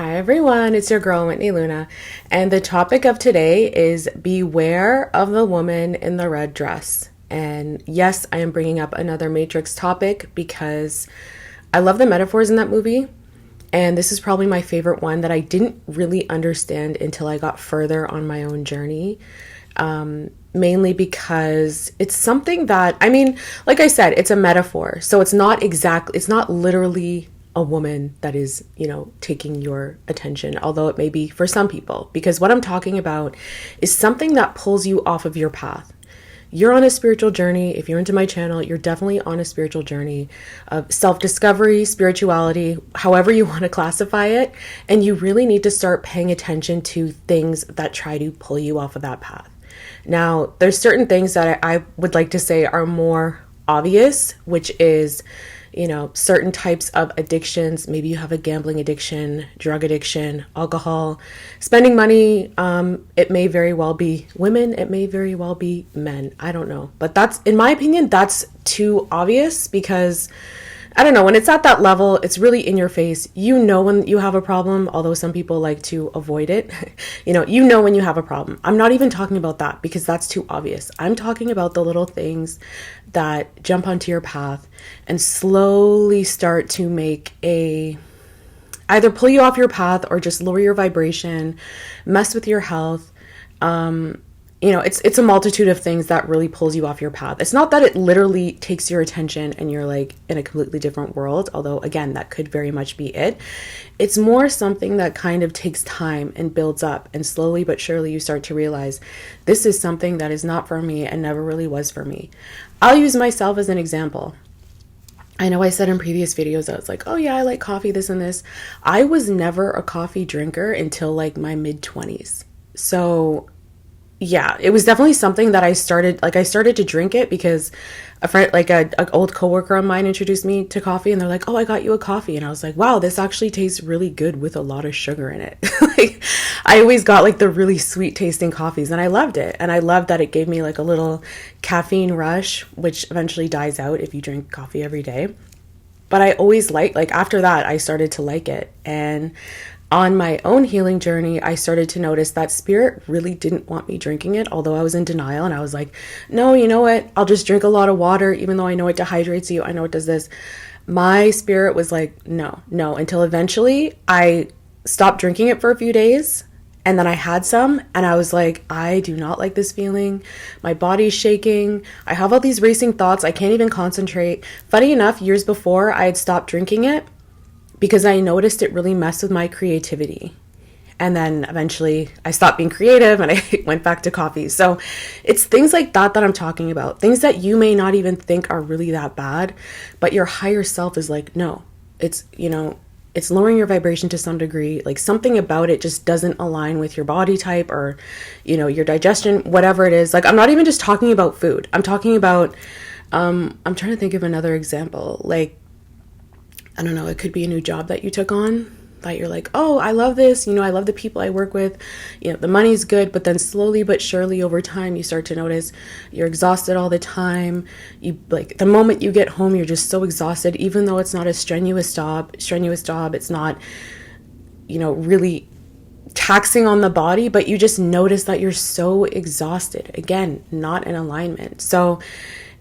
Hi everyone, it's your girl Whitney Luna, and the topic of today is beware of the woman in the red dress. And yes, I am bringing up another Matrix topic because I love the metaphors in that movie, and this is probably my favorite one that I didn't really understand until I got further on my own journey. Mainly because it's something that, like I said, it's a metaphor. So it's not literally a woman that is, taking your attention, although it may be for some people, because what I'm talking about is something that pulls you off of your path. You're on a spiritual journey. If you're into my channel, you're definitely on a spiritual journey of self-discovery, spirituality, however you want to classify it. And you really need to start paying attention to things that try to pull you off of that path. Now, there's certain things that I would like to say are more obvious, which is, certain types of addictions. Maybe you have a gambling addiction, drug addiction, alcohol, spending money. It may very well be women. It may very well be men. I don't know. But that's, in my opinion, that's too obvious because I don't know, when it's at that level, it's really in your face. You know when you have a problem, although some people like to avoid it. you know when you have a problem. I'm not even talking about that because that's too obvious. I'm talking about the little things that jump onto your path and slowly start to make either pull you off your path or just lower your vibration, mess with your health. It's a multitude of things that really pulls you off your path. It's not that it literally takes your attention and you're like in a completely different world, although again, that could very much be it. It's more something that kind of takes time and builds up, and slowly but surely you start to realize this is something that is not for me and never really was for me. I'll use myself as an example. I know I said in previous videos, I was like, oh yeah, I like coffee, this and this. I was never a coffee drinker until like my mid-20s. So yeah, it was definitely something that I started to drink it because a friend, like an old coworker of mine, introduced me to coffee, and they're like, oh, I got you a coffee. And I was like, wow, this actually tastes really good with a lot of sugar in it. Like, I always got like the really sweet tasting coffees, and I loved it. And I loved that it gave me like a little caffeine rush, which eventually dies out if you drink coffee every day. But I always like after that, I started to like it. And on my own healing journey, I started to notice that spirit really didn't want me drinking it, although I was in denial, and I was like, no, you know what? I'll just drink a lot of water, even though I know it dehydrates you. I know it does this. My spirit was like, no, until eventually I stopped drinking it for a few days, and then I had some, and I was like, I do not like this feeling. My body's shaking. I have all these racing thoughts. I can't even concentrate. Funny enough, years before I had stopped drinking it, because I noticed it really messed with my creativity. And then eventually I stopped being creative and I went back to coffee. So it's things like that I'm talking about. Things that you may not even think are really that bad, but your higher self is like, no, it's lowering your vibration to some degree. Like something about it just doesn't align with your body type or, your digestion, whatever it is. Like, I'm not even just talking about food. I'm talking about, I'm trying to think of another example. Like, I don't know, it could be a new job that you took on that you're like, oh, I love this. I love the people I work with. The money's good, but then slowly but surely over time, you start to notice you're exhausted all the time. You like the moment you get home, you're just so exhausted, even though it's not a strenuous job. It's not, really taxing on the body, but you just notice that you're so exhausted. Again, not in alignment. So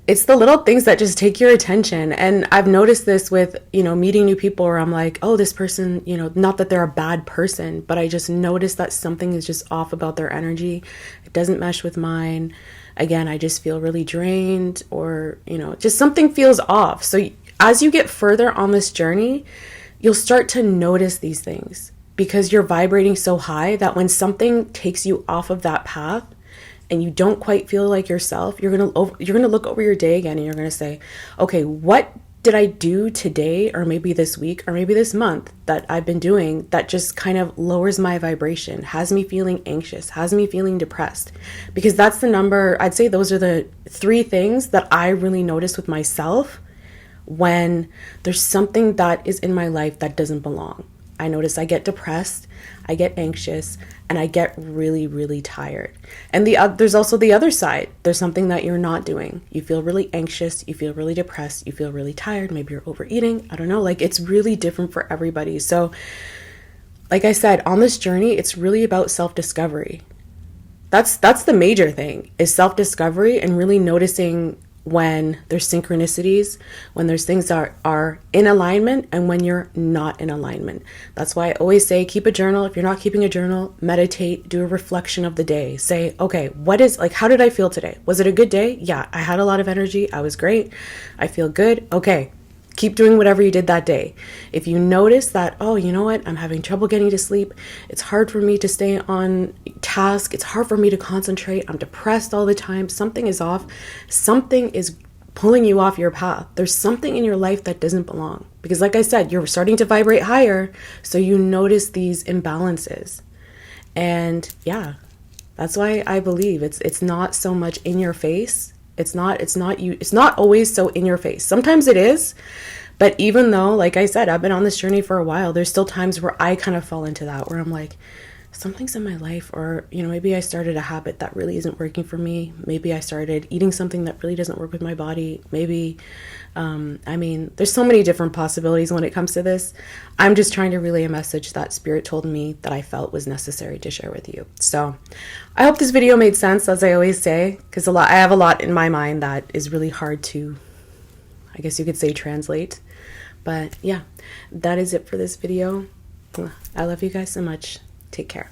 it's the little things that just take your attention. And I've noticed this with, meeting new people where I'm like, oh, this person, not that they're a bad person, but I just notice that something is just off about their energy. It doesn't mesh with mine. Again, I just feel really drained or, just something feels off. So as you get further on this journey, you'll start to notice these things because you're vibrating so high that when something takes you off of that path, and you don't quite feel like yourself, you're gonna look over your day again and you're gonna say, okay, what did I do today or maybe this week or maybe this month that I've been doing that just kind of lowers my vibration, has me feeling anxious, has me feeling depressed? Because that's the number, I'd say those are the 3 things that I really notice with myself when there's something that is in my life that doesn't belong. I notice I get depressed, I get anxious, and I get really, really tired. And there's also the other side. There's something that you're not doing. You feel really anxious, you feel really depressed, you feel really tired, maybe you're overeating. I don't know, like it's really different for everybody. So like I said, on this journey, it's really about self-discovery. That's the major thing, is self-discovery and really noticing when there's synchronicities, when there's things that are in alignment and when you're not in alignment. That's why I always say keep a journal. If you're not keeping a journal, meditate, do a reflection of the day. Say, okay, how did I feel today? Was it a good day? Yeah, I had a lot of energy. I was great. I feel good. Okay. Keep doing whatever you did that day. If you notice that, oh, you know what, I'm having trouble getting to sleep. It's hard for me to stay on task. It's hard for me to concentrate. I'm depressed all the time. Something is off. Something is pulling you off your path. There's something in your life that doesn't belong. Because like I said, you're starting to vibrate higher. So you notice these imbalances. And yeah, that's why I believe it's not so much in your face. It's not always so in your face. Sometimes it is, but even though, like I said, I've been on this journey for a while, there's still times where I kind of fall into that, where I'm like, something's in my life, or, maybe I started a habit that really isn't working for me. Maybe I started eating something that really doesn't work with my body. Maybe, there's so many different possibilities when it comes to this. I'm just trying to relay a message that Spirit told me that I felt was necessary to share with you. So I hope this video made sense, as I always say, because I have a lot in my mind that is really hard to, I guess you could say, translate. But yeah, that is it for this video. I love you guys so much. Take care.